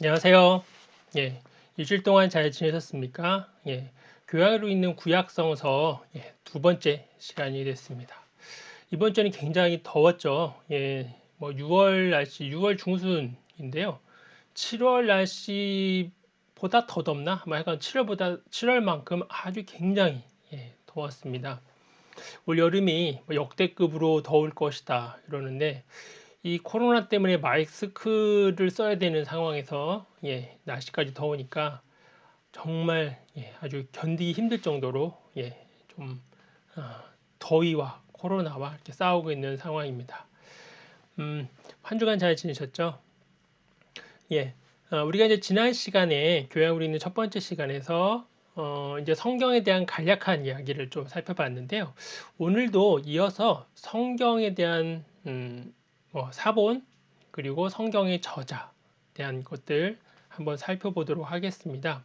안녕하세요. 예, 일주일 동안 잘 지내셨습니까? 교양으로 있는 구약성서 두 번째 시간이 됐습니다. 이번 주는 굉장히 더웠죠. 6월 날씨, 6월 중순인데요. 7월 날씨보다 더 덥나? 약간 7월만큼 아주 굉장히 더웠습니다. 올 여름이 역대급으로 더울 것이다 이러는데 이 코로나 때문에 마스크를 써야 되는 상황에서 날씨까지 더우니까 정말 아주 견디기 힘들 정도로 좀 더위와 코로나와 이렇게 싸우고 있는 상황입니다. 한 주간 잘 지내셨죠? 우리가 이제 지난 시간에 교양으로 있는 첫 번째 시간에서 이제 성경에 대한 간략한 이야기를 좀 살펴봤는데요. 오늘도 이어서 성경에 대한 사본 그리고 성경의 저자 대한 것들 한번 살펴보도록 하겠습니다.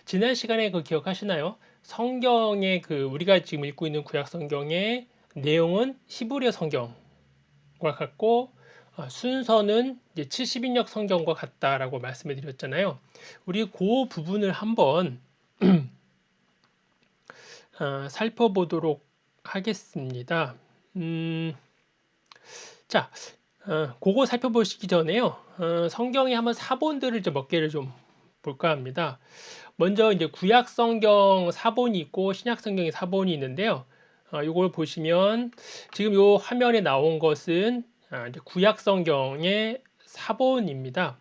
지난 시간에 그 기억하시나요? 성경의 우리가 지금 읽고 있는 구약 성경의 내용은 히브리어 성경과 같고 순서는 이제 70인역 성경과 같다라고 말씀을 드렸잖아요. 우리 그 부분을 한번 살펴보도록 하겠습니다. 자, 그거 살펴보시기 전에요. 성경에 한번 사본들을 몇 개를 좀 볼까 합니다. 먼저 이제 구약 성경 사본이 있고 신약 성경의 사본이 있는데요. 이걸 보시면 지금 요 화면에 나온 것은 이제 구약 성경의 사본입니다.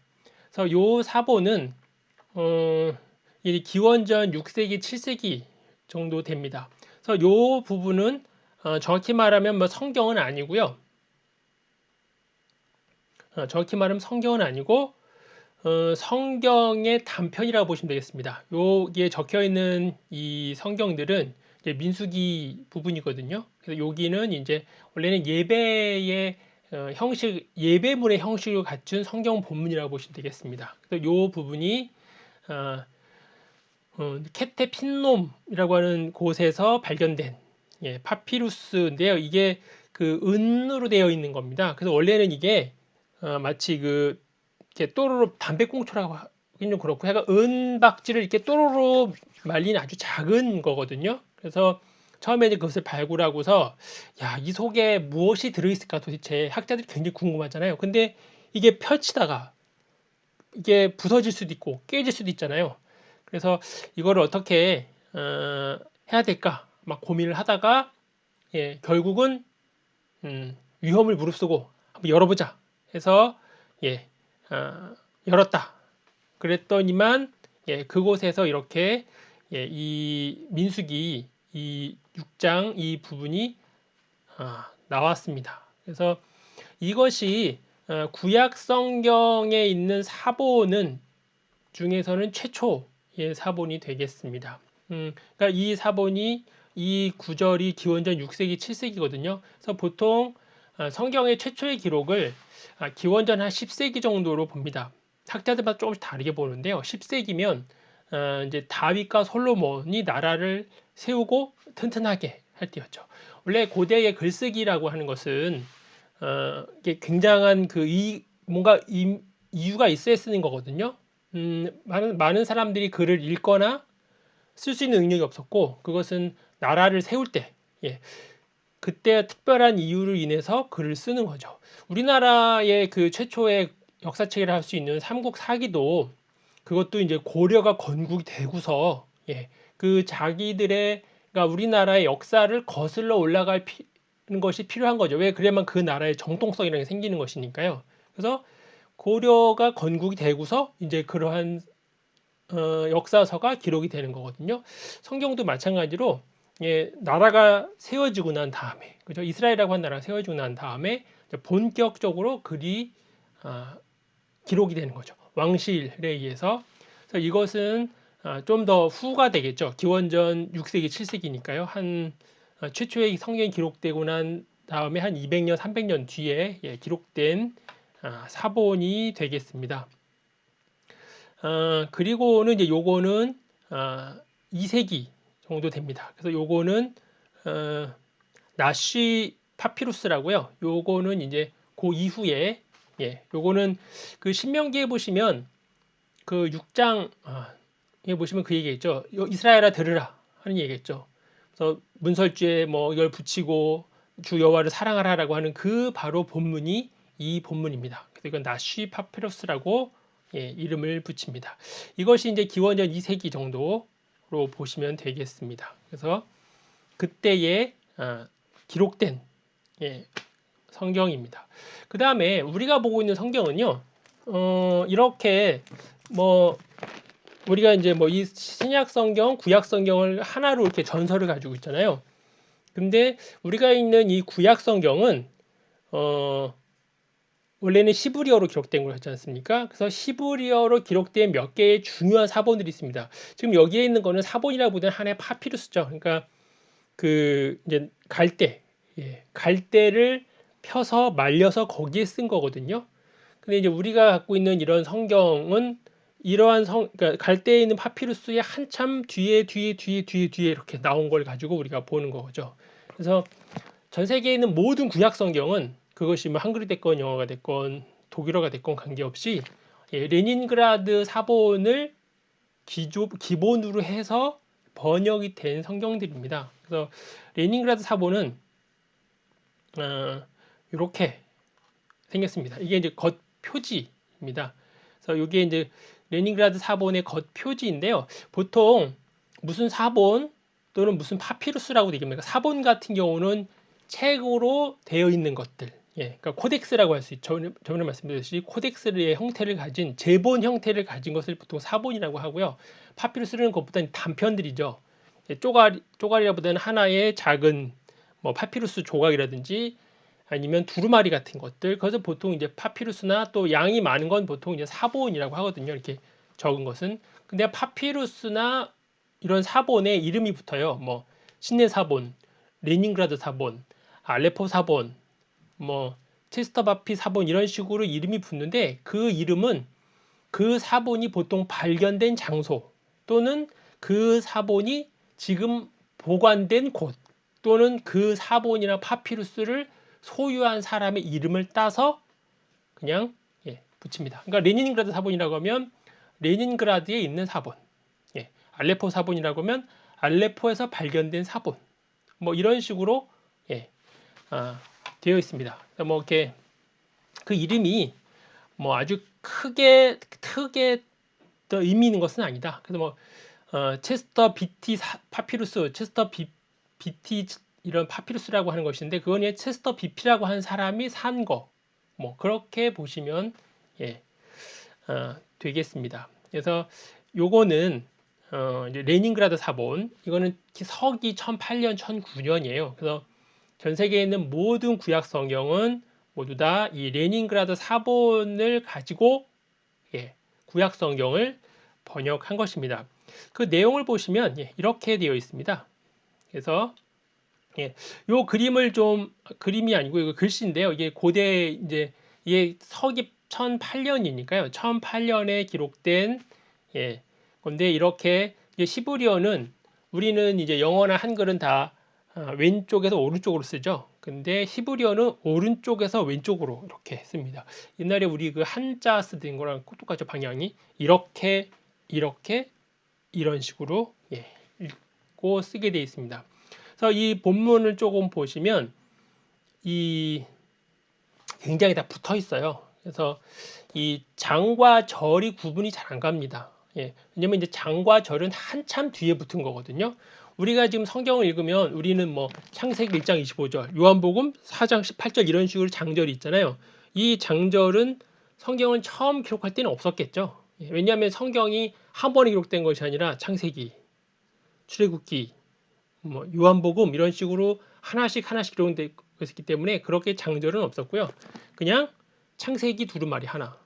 그래서 요 사본은 이 기원전 6세기, 7세기 정도 됩니다. 그래서 요 부분은 정확히 말하면 성경은 아니고요. 정확히 말하면 성경은 아니고 성경의 단편이라고 보시면 되겠습니다. 여기에 적혀 있는 이 성경들은 이제 민수기 부분이거든요. 그래서 여기는 이제 원래는 예배의 형식, 예배물의 형식을 갖춘 성경 본문이라고 보시면 되겠습니다. 그래서 이 부분이 케테핀놈이라고 하는 곳에서 발견된 파피루스인데요. 이게 그 은으로 되어 있는 겁니다. 그래서 원래는 이게 마치 이렇게 또로로 담배꽁초라고 하긴 좀 그렇고 약간 은박지를 이렇게 또로로 말린 아주 작은 거거든요. 그래서 처음에 이제 그것을 발굴하고서 이 속에 무엇이 들어있을까 도대체 학자들이 굉장히 궁금하잖아요. 근데 이게 펼치다가 이게 부서질 수도 있고 깨질 수도 있잖아요. 그래서 이거를 어떻게 해야 될까 막 고민을 하다가 결국은 위험을 무릅쓰고 한번 열어보자 해서 예, 열었다. 그랬더니만 그곳에서 이렇게 이 민수기 이 6장 이 부분이 나왔습니다. 그래서 이것이 구약 성경에 있는 사본은 중에서는 최초의 사본이 되겠습니다. 그러니까 이 사본이 이 구절이 기원전 6세기, 7세기거든요. 그래서 보통 성경의 최초의 기록을 기원전 한 10세기 정도로 봅니다. 학자들마다 조금씩 다르게 보는데요. 10세기면 이제 다윗과 솔로몬이 나라를 세우고 튼튼하게 할 때였죠. 원래 고대의 글쓰기라고 하는 것은 이게 굉장한 뭔가 이유가 있어야 쓰는 거거든요. 많은 사람들이 글을 읽거나 쓸 수 있는 능력이 없었고 그것은 나라를 세울 때 그때 특별한 이유를 인해서 글을 쓰는 거죠. 우리나라의 그 최초의 역사책이라 할 수 있는 삼국사기도 그것도 이제 고려가 건국이 되고서 그 자기들의 그러니까 우리나라의 역사를 거슬러 올라갈 것이 필요한 거죠. 왜 그래야만 그 나라의 정통성이라는 게 생기는 것이니까요. 그래서 고려가 건국이 되고서 이제 그러한 역사서가 기록이 되는 거거든요. 성경도 마찬가지로 나라가 세워지고 난 다음에 그죠? 이스라엘이라고 한 나라가 세워지고 난 다음에 본격적으로 글이 기록이 되는 거죠. 왕실에 의해서. 그래서 이것은 좀 더 후가 되겠죠. 기원전 6세기, 7세기니까요. 한 최초의 성경이 기록되고 난 다음에 한 200년, 300년 뒤에 기록된 사본이 되겠습니다. 그리고는 이제 요거는 2세기 정도 됩니다. 그래서 요거는 나쉬 파피루스라고요. 요거는 이제 그 이후에 요거는 그 신명기에 보시면 그 6장 여기 보시면 그 얘기했죠. 이스라엘아 들으라 하는 얘기했죠. 그래서 문설주에 뭐 이걸 붙이고 주 여호와를 사랑하라라고 하는 그 바로 본문이 이 본문입니다. 그래서 이건 나쉬 파피루스라고 이름을 붙입니다. 이것이 이제 기원전 2세기 정도로 보시면 되겠습니다. 그래서 그때에 기록된 성경입니다. 그 다음에 우리가 보고 있는 성경은요, 이렇게 뭐 우리가 이제 뭐 이 신약 성경, 구약 성경을 하나로 이렇게 전설을 가지고 있잖아요. 근데 우리가 있는 이 구약 성경은 원래는 시브리어로 기록된 걸 하지 않습니까? 그래서 시브리어로 기록된 몇 개의 중요한 사본들이 있습니다. 지금 여기에 있는 거는 사본이라기보다는 하나의 파피루스죠. 그러니까 그 이제 갈대를 펴서 말려서 거기에 쓴 거거든요. 근데 이제 우리가 갖고 있는 이런 성경은 이러한 그러니까 갈대에 있는 파피루스의 한참 뒤에 이렇게 나온 걸 가지고 우리가 보는 거죠. 그래서 전 세계에 있는 모든 구약 성경은 그것이 뭐 한글이 됐건 영어가 됐건 독일어가 됐건 관계없이 레닌그라드 사본을 기본으로 해서 번역이 된 성경들입니다. 그래서 레닌그라드 사본은 이렇게 생겼습니다. 이게 이제 겉 표지입니다. 그래서 이게 이제 레닌그라드 사본의 겉 표지인데요. 보통 무슨 사본 또는 무슨 파피루스라고 얘기합니다. 사본 같은 경우는 책으로 되어 있는 것들, 그러니까 코덱스라고 할 수 있죠. 저번에 말씀드렸듯이 코덱스의 형태를 가진 제본 형태를 가진 것을 보통 사본이라고 하고요. 파피루스는 그것보다는 단편들이죠. 쪼가리보다는 하나의 작은 뭐 파피루스 조각이라든지 아니면 두루마리 같은 것들. 그래서 보통 이제 파피루스나 또 양이 많은 건 보통 이제 사본이라고 하거든요. 이렇게 적은 것은. 근데 파피루스나 이런 사본에 이름이 붙어요. 뭐 신내 사본, 레닌그라드 사본, 알레포 사본, 뭐 체스터바피 사본 이런 식으로 이름이 붙는데 그 이름은 그 사본이 보통 발견된 장소 또는 그 사본이 지금 보관된 곳 또는 그 사본이나 파피루스를 소유한 사람의 이름을 따서 그냥 붙입니다. 그러니까 레닌그라드 사본이라고 하면 레닌그라드에 있는 사본, 알레포 사본이라고 하면 알레포에서 발견된 사본, 뭐 이런 식으로 되어 있습니다. 뭐 이렇게 그 이름이 뭐 아주 크게 더 의미 있는 것은 아니다. 그래서 뭐 체스터 비티 파피루스, 체스터 비티 이런 파피루스라고 하는 것인데 그건 체스터 비피라고 하는 사람이 산 거, 뭐 그렇게 보시면 되겠습니다. 그래서 요거는 이제 레닌그라드 사본, 이거는 서기 1008년, 1009년이에요. 그래서 전 세계에 있는 모든 구약 성경은 모두 다 이 레닌그라드 사본을 가지고 구약 성경을 번역한 것입니다. 그 내용을 보시면 이렇게 되어 있습니다. 그래서 요 그림을 좀 그림이 아니고 이거 글씨인데요. 이게 고대 이제 이게 서기 1008년이니까요. 1008년에 기록된 건데 이렇게 시브리어는 우리는 이제 영어나 한글은 다 왼쪽에서 오른쪽으로 쓰죠. 근데 히브리어는 오른쪽에서 왼쪽으로 이렇게 씁니다. 옛날에 우리 그 한자 쓰던 거랑 똑같죠. 방향이 이렇게 이런 식으로 읽고 쓰게 되어 있습니다. 그래서 이 본문을 조금 보시면 이 굉장히 다 붙어 있어요. 그래서 이 장과 절이 구분이 잘 안 갑니다. 왜냐면 이제 장과 절은 한참 뒤에 붙은 거거든요. 우리가 지금 성경을 읽으면 우리는 뭐 창세기 1장 25절, 요한복음 4장 18절 이런 식으로 장절이 있잖아요. 이 장절은 성경을 처음 기록할 때는 없었겠죠. 왜냐하면 성경이 한 번에 기록된 것이 아니라 창세기, 출애굽기, 뭐 요한복음 이런 식으로 하나씩 기록되어 있기 때문에 그렇게 장절은 없었고요. 그냥 창세기 두루마리 하나,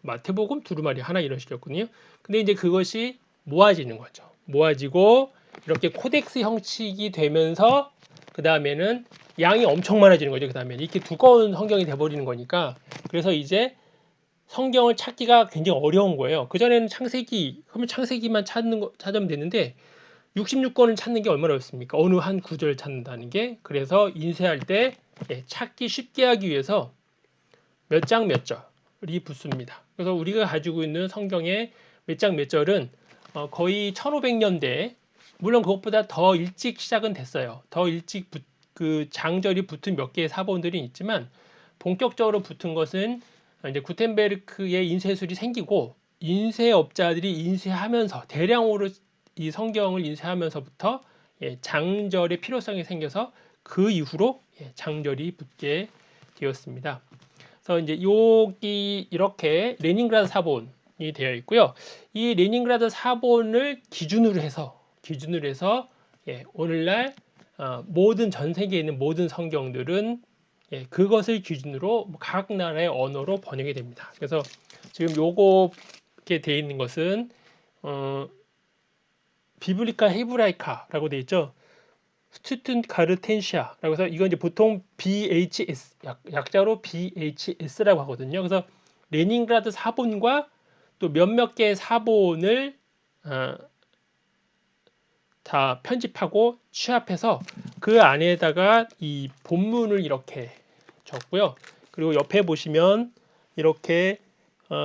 마태복음 두루마리 하나 이런 식이었거든요. 근데 이제 그것이 모아지는 거죠. 모아지고 이렇게 코덱스 형식이 되면서 그 다음에는 양이 엄청 많아지는 거죠. 그 다음에 이렇게 두꺼운 성경이 돼버리는 거니까 그래서 이제 성경을 찾기가 굉장히 어려운 거예요. 그 전에는 창세기 그러면 창세기만 찾으면 됐는데 66권을 찾는 게 얼마나 어렵습니까? 어느 한 구절을 찾는다는 게. 그래서 인쇄할 때 찾기 쉽게 하기 위해서 몇 장 몇 절을 붙습니다. 그래서 우리가 가지고 있는 성경의 몇 장 몇 절은 거의 1500년대, 물론 그것보다 더 일찍 시작은 됐어요. 더 일찍 그 장절이 붙은 몇 개의 사본들이 있지만 본격적으로 붙은 것은 이제 구텐베르크의 인쇄술이 생기고 인쇄업자들이 인쇄하면서 대량으로 이 성경을 인쇄하면서부터 장절의 필요성이 생겨서 그 이후로 장절이 붙게 되었습니다. 그래서 이제 여기 이렇게 레닌그라드 사본이 되어 있고요. 이 레닌그라드 사본을 기준으로 해서 오늘날 모든 전 세계에 있는 모든 성경들은 그것을 기준으로 각 나라의 언어로 번역이 됩니다. 그래서 지금 요렇게 되어 있는 것은 비블리카 헤브라이카라고 되어 있죠. 스투튼가르텐시아라고 해서 이건 이제 보통 BHS 약자로 BHS라고 하거든요. 그래서 레닌그라드 사본과 또 몇몇 개의 사본을 다 편집하고 취합해서 그 안에다가 이 본문을 이렇게 적고요. 그리고 옆에 보시면 이렇게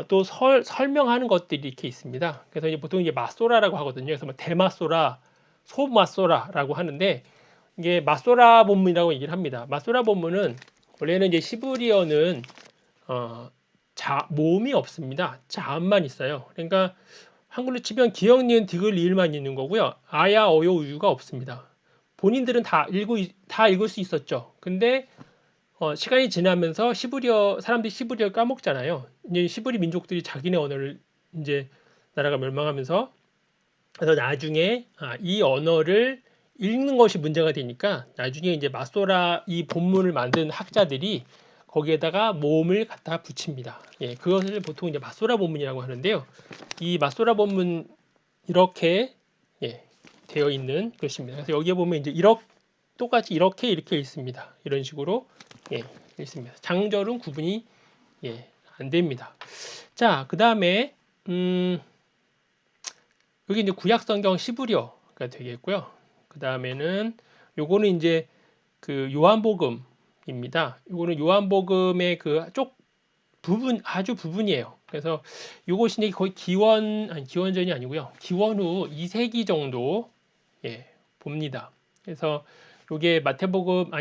또 설명하는 것들이 이렇게 있습니다. 그래서 이제 보통 이제 마소라라고 하거든요. 그래서 뭐 대마소라, 소마소라라고 하는데 이게 마소라 본문이라고 얘기를 합니다. 마소라 본문은 원래는 이제 시브리어는 모음이 없습니다. 자음만 있어요. 그러니까 한글로 치면 기역, 니은, 디귿, 리을만 있는 거고요. 아야, 어요, 우유가 없습니다. 본인들은 다 읽을 수 있었죠. 근데 시간이 지나면서 사람들이 시브리어 까먹잖아요. 이제 시브리 민족들이 자기네 언어를 이제 나라가 멸망하면서 그래서 나중에 이 언어를 읽는 것이 문제가 되니까 나중에 이제 마소라 이 본문을 만든 학자들이 거기에다가 모음을 갖다 붙입니다. 그것을 보통 이제 마소라 본문이라고 하는데요. 이 마소라 본문 이렇게 되어 있는 것입니다. 그래서 여기에 보면 이제 똑같이 이렇게 있습니다. 이런 식으로 있습니다. 장절은 구분이 안 됩니다. 자, 그 다음에 여기 이제 구약 성경 시브리어가 되겠고요. 그 다음에는 요거는 이제 그 요한복음입니다. 요거는 요한복음의 그 아주 부분이에요. 그래서 요것이 이제 거의 기원전이 아니고요. 기원 후 2세기 정도 봅니다. 그래서 요게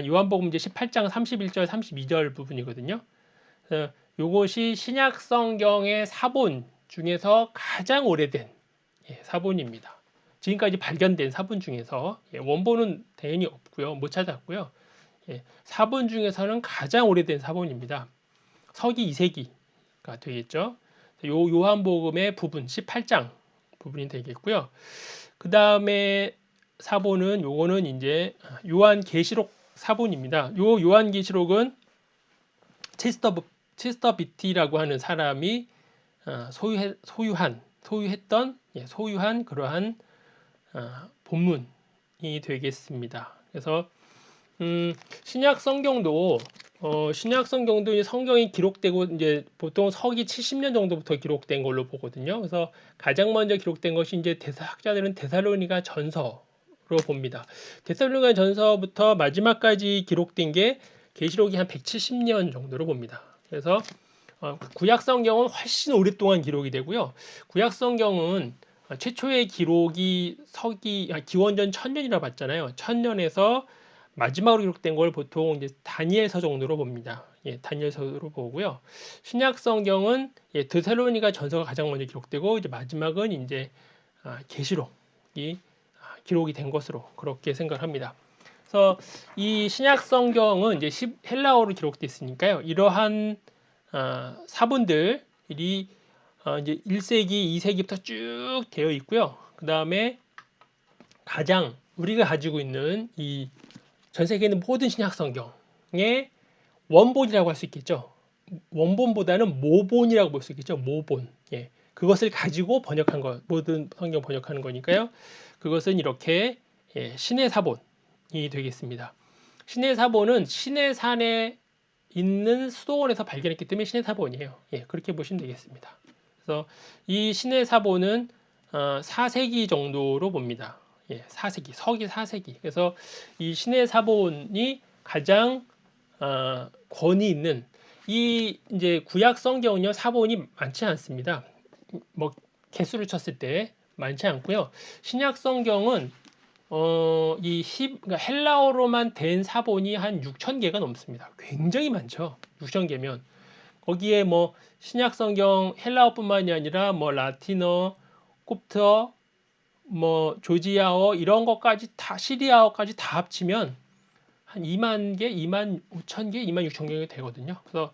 요한복음 이제 18장 31절 32절 부분이거든요. 그래서 요것이 신약 성경의 사본 중에서 가장 오래된 사본입니다. 지금까지 발견된 사본 중에서 원본은 당연히 없고요. 못 찾았고요. 사본 중에서는 가장 오래된 사본입니다. 서기 2세기가 되겠죠. 요한복음의 부분 18장 부분이 되겠고요. 그 다음에 사본은 요거는 이제 요한계시록 사본입니다. 요 요한계시록은 체스터 비티라고 하는 사람이 소유한 그러한 본문이 되겠습니다. 그래서 신약 성경도 성경이 기록되고 이제 보통 서기 70년 정도부터 기록된 걸로 보거든요. 그래서 가장 먼저 기록된 것이 이제 학자들은 데살로니가 전서로 봅니다. 데살로니가 전서부터 마지막까지 기록된 게 계시록이 한 170년 정도로 봅니다. 그래서 구약 성경은 훨씬 오랫동안 기록이 되고요. 구약 성경은 최초의 기록이 기원전 1000년이라고 봤잖아요. 1000년에서 마지막으로 기록된 걸 보통 이제 다니엘서 정도로 봅니다. 다니엘서로 보고요. 신약 성경은 데살로니가 전서가 가장 먼저 기록되고 이제 마지막은 이제 계시록이 기록이 된 것으로 그렇게 생각합니다. 그래서 이 신약 성경은 이제 헬라어로 기록됐으니까요. 이러한 사본들이 이제 1세기, 2세기부터 쭉 되어 있고요. 그 다음에 가장 우리가 가지고 있는 이 전 세계에 있는 모든 신약 성경의 원본이라고 할 수 있겠죠. 원본보다는 모본이라고 볼 수 있겠죠. 모본. 그것을 가지고 번역한 것, 모든 성경 번역하는 거니까요. 그것은 이렇게 신의 사본이 되겠습니다. 신의 사본은 신의 산에 있는 수도원에서 발견했기 때문에 신의 사본이에요. 그렇게 보시면 되겠습니다. 그래서 이 신의 사본은 4세기 정도로 봅니다. 4세기, 서기 4세기. 그래서 이 신의 사본이 가장 권위 있는 이 이제 구약 성경은요 사본이 많지 않습니다. 뭐 개수를 쳤을 때 많지 않고요. 신약 성경은 그러니까 헬라어로만 된 사본이 한 6천 개가 넘습니다. 굉장히 많죠. 6천 개면 거기에 뭐 신약 성경 헬라어뿐만이 아니라 뭐 라틴어, 콥트어, 뭐 조지아어 이런 것까지 다 시리아어까지 다 합치면 한 2만 개, 2만 5천 개, 2만 6천 개 되거든요. 그래서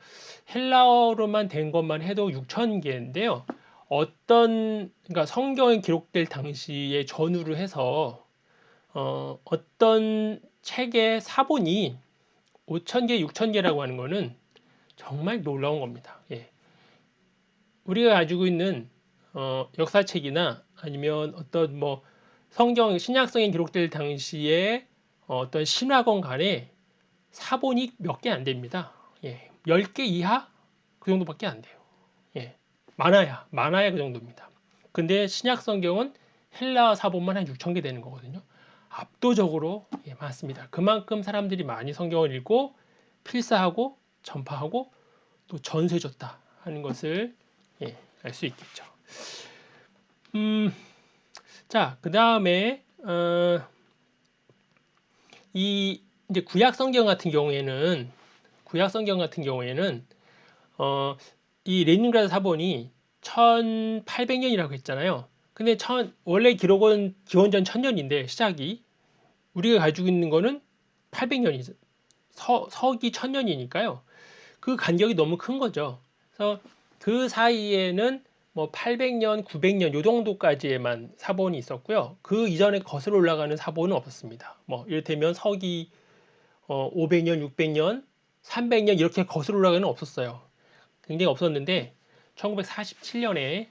헬라어로만 된 것만 해도 6천 개인데요. 그러니까 성경이 기록될 당시에 전후를 해서 어떤 책의 사본이 5천 개, 6천 개라고 하는 거는 정말 놀라운 겁니다. 예. 우리가 가지고 있는 역사책이나 아니면 어떤 뭐 성경 신약성에 기록될 당시에 어떤 신화건 간에 사본이 몇 개 안 됩니다. 예. 10개 이하 그 정도밖에 안 돼요. 예. 많아야 그 정도입니다. 근데 신약 성경은 헬라 사본만 한 6천 개 되는 거거든요. 압도적으로 많습니다. 그만큼 사람들이 많이 성경을 읽고 필사하고 전파하고 또 전수해줬다 하는 것을 알 수 있겠죠. 자, 그 다음에 이 이제 구약 성경 같은 경우에는 이 레닌그라드 사본이 1800년이라고 했잖아요. 근데 원래 기록은 기원전 1000년인데 시작이 우리가 가지고 있는 거는 800년이죠. 서기 1000년이니까요. 그 간격이 너무 큰 거죠. 그래서 그 사이에는 뭐 800년, 900년 요 정도까지에만 사본이 있었고요. 그 이전에 거슬러 올라가는 사본은 없었습니다. 뭐 이를테면 서기 500년, 600년, 300년 이렇게 거슬러 올라가는 없었어요. 굉장히 없었는데 1947년에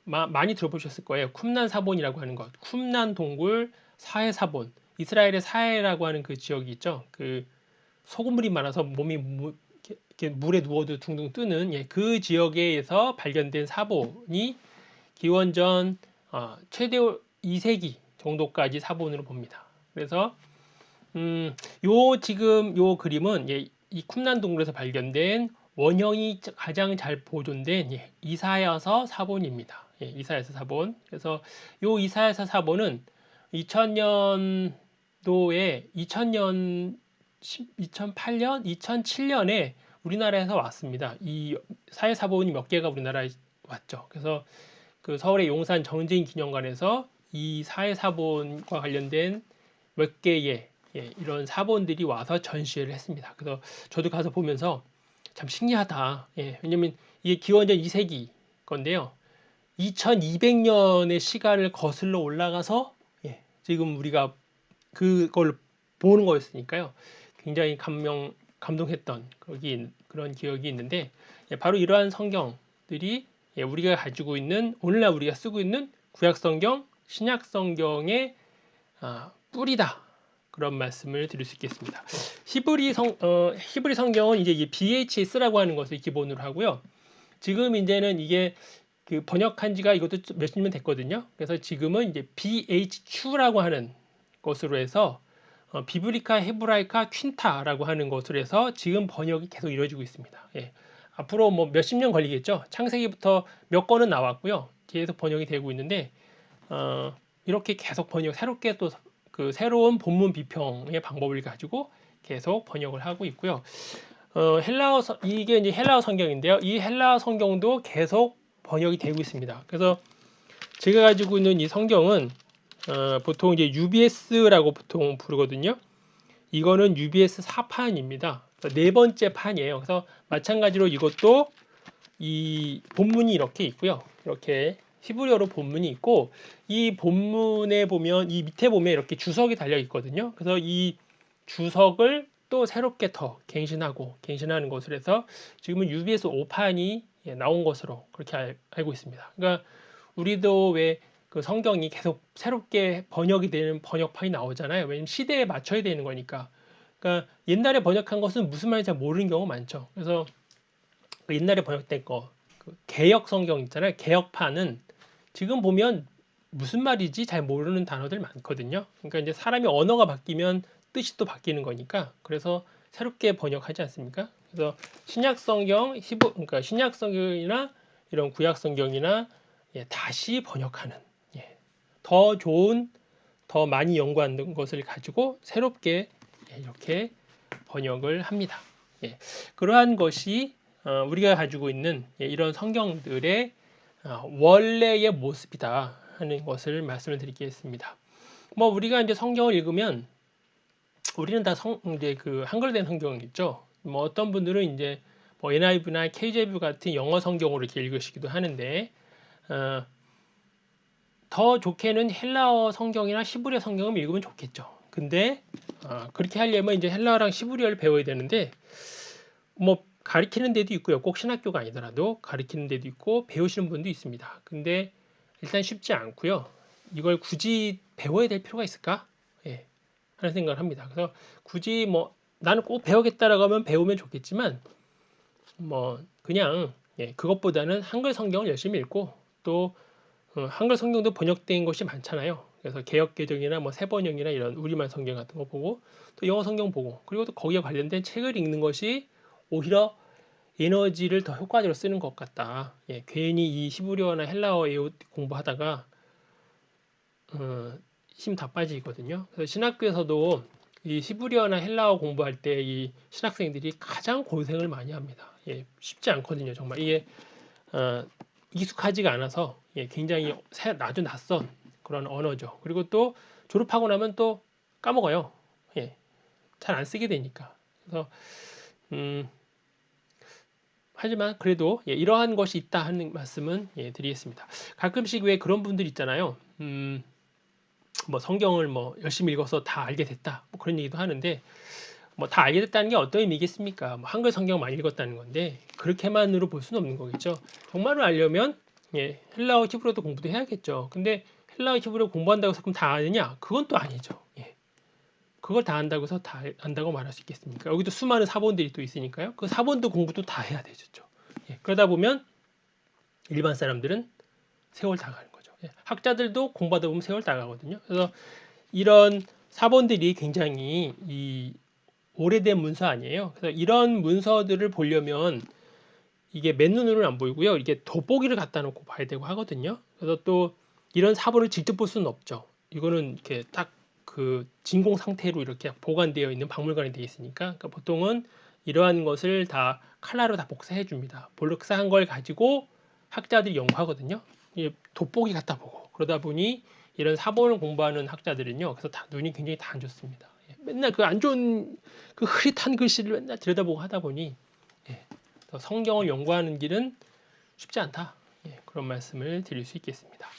많이 들어보셨을 거예요. 쿰난 사본이라고 하는 것. 쿰난 동굴 사해 사본. 이스라엘의 사해라고 하는 그 지역이 있죠. 그 소금물이 많아서 몸이 이렇게 물에 누워도 둥둥 뜨는 그 지역에서 발견된 사본이 기원전 최대 2세기 정도까지 사본으로 봅니다. 그래서 지금 요 그림은 이 쿰난 동굴에서 발견된 원형이 가장 잘 보존된 이사야서 사본입니다. 이사야서 사본. 그래서 요 이사야서 사본은 2000년도에 2008년, 2007년에 우리나라에서 왔습니다. 이 사회 사본이 몇 개가 우리나라에 왔죠. 그래서 그 서울의 용산 전쟁 기념관에서 이 사회 사본과 관련된 몇 개의 이런 사본들이 와서 전시회를 했습니다. 그래서 저도 가서 보면서 참 신기하다. 왜냐면 이게 기원전 2세기 건데요. 2200년의 시간을 거슬러 올라가서 지금 우리가 그걸 보는 거였으니까요. 굉장히 감동했던 그런 기억이 있는데 바로 이러한 성경들이 우리가 가지고 있는 오늘날 우리가 쓰고 있는 구약 성경, 신약 성경의 뿌리다. 그런 말씀을 드릴 수 있겠습니다. 히브리 성경은 이제 BHS라고 하는 것을 기본으로 하고요. 지금 이제는 이게 그 번역한 지가 이것도 몇십 년 됐거든요. 그래서 지금은 이제 BHQ라고 하는 것으로 해서 비브리카 헤브라이카 퀸타라고 하는 것으로 해서 지금 번역이 계속 이루어지고 있습니다. 앞으로 뭐 몇십 년 걸리겠죠. 창세기부터 몇 권은 나왔고요. 계속 번역이 되고 있는데 이렇게 계속 새롭게 또 그 새로운 본문 비평의 방법을 가지고 계속 번역을 하고 있고요. 이게 이제 헬라어 성경인데요. 이 헬라어 성경도 계속 번역이 되고 있습니다. 그래서 제가 가지고 있는 이 성경은 보통 이제 UBS라고 보통 부르거든요. 이거는 UBS 4판입니다. 네 번째 판이에요. 그래서 마찬가지로 이것도 이 본문이 이렇게 있고요. 이렇게 히브리어로 본문이 있고 이 본문에 보면 이 밑에 보면 이렇게 주석이 달려 있거든요. 그래서 이 주석을 또 새롭게 더 갱신하는 것으로 해서 지금은 UBS 5판이 나온 것으로 그렇게 알고 있습니다. 그러니까 우리도 왜 그 성경이 계속 새롭게 번역이 되는 번역판이 나오잖아요. 왜냐면 시대에 맞춰야 되는 거니까. 그러니까 옛날에 번역한 것은 무슨 말인지 잘 모르는 경우가 많죠. 그래서 그 옛날에 번역된 그 개역 성경 있잖아요. 개역판은 지금 보면 무슨 말이지 잘 모르는 단어들 많거든요. 그러니까 이제 사람이 언어가 바뀌면 뜻이 또 바뀌는 거니까 그래서 새롭게 번역하지 않습니까? 그래서 신약 성경, 그러니까 신약 성경이나 이런 구약 성경이나 다시 번역하는 더 좋은, 더 많이 연구한 것을 가지고 새롭게 이렇게 번역을 합니다. 그러한 것이 우리가 가지고 있는 이런 성경들의 원래의 모습이다 하는 것을 말씀을 드리겠습니다. 뭐 우리가 이제 성경을 읽으면 우리는 다 이제 그 한글된 성경을 읽죠. 뭐 어떤 분들은 이제 뭐 NIV나 KJV 같은 영어 성경으로 이렇게 읽으시기도 하는데 더 좋게는 헬라어 성경이나 히브리어 성경을 읽으면 좋겠죠. 근데 그렇게 하려면 이제 헬라어랑 히브리어를 배워야 되는데 뭐 가르치는 데도 있고요. 꼭 신학교가 아니더라도 가르치는 데도 있고 배우시는 분도 있습니다. 근데 일단 쉽지 않고요. 이걸 굳이 배워야 될 필요가 있을까? 하는 생각을 합니다. 그래서 굳이 뭐 나는 꼭 배우겠다라고 하면 배우면 좋겠지만 뭐 그냥 그것보다는 한글 성경을 열심히 읽고 또 한글 성경도 번역된 것이 많잖아요. 그래서 개역개정이나 뭐 새번역이나 이런 우리말 성경 같은 거 보고 또 영어 성경 보고 그리고 또 거기에 관련된 책을 읽는 것이 오히려 에너지를 더 효과적으로 쓰는 것 같다. 괜히 이 히브리어나 헬라어 공부하다가 힘 다 빠지거든요. 그래서 신학교에서도 이 히브리어나 헬라어 공부할 때 이 신학생들이 가장 고생을 많이 합니다. 쉽지 않거든요. 정말 이게 익숙하지가 않아서 굉장히 아주 낯선 그런 언어죠. 그리고 또 졸업하고 나면 또 까먹어요. 잘 안 쓰게 되니까. 그래서 하지만 그래도 이러한 것이 있다 하는 말씀은 드리겠습니다. 가끔씩 왜 그런 분들 있잖아요. 뭐 성경을 뭐 열심히 읽어서 다 알게 됐다. 뭐 그런 얘기도 하는데 뭐 다 알게 됐다는 게 어떤 의미겠습니까? 뭐 한글 성경 많이 읽었다는 건데 그렇게만으로 볼 수는 없는 거겠죠. 정말로 알려면 헬라어 히브리어도 공부도 해야겠죠. 근데 헬라어 히브리어 공부한다고 해서 그럼 다 아느냐? 그건 또 아니죠. 그걸 다 안다고 해서 다 안다고 말할 수 있겠습니까? 여기도 수많은 사본들이 또 있으니까요. 그 사본도 공부도 다 해야 되죠. 그러다 보면 일반 사람들은 세월 다 가는 거죠. 학자들도 공부하다 보면 세월 다 가거든요. 그래서 이런 사본들이 굉장히 오래된 문서 아니에요. 그래서 이런 문서들을 보려면 이게 맨눈으로는 안 보이고요. 이게 돋보기를 갖다 놓고 봐야 되고 하거든요. 그래서 또 이런 사본을 직접 볼 수는 없죠. 이거는 이렇게 딱 그 진공 상태로 이렇게 보관되어 있는 박물관에 되어 있으니까 그러니까 보통은 이러한 것을 다 칼라로 다 복사해 줍니다. 복사한 걸 가지고 학자들이 연구하거든요. 돋보기 갖다 보고 그러다 보니 이런 사본을 공부하는 학자들은요. 그래서 다 눈이 굉장히 다 안 좋습니다. 맨날 그 안 좋은 그 흐릿한 글씨를 맨날 들여다보고 하다 보니 성경을 연구하는 길은 쉽지 않다. 그런 말씀을 드릴 수 있겠습니다.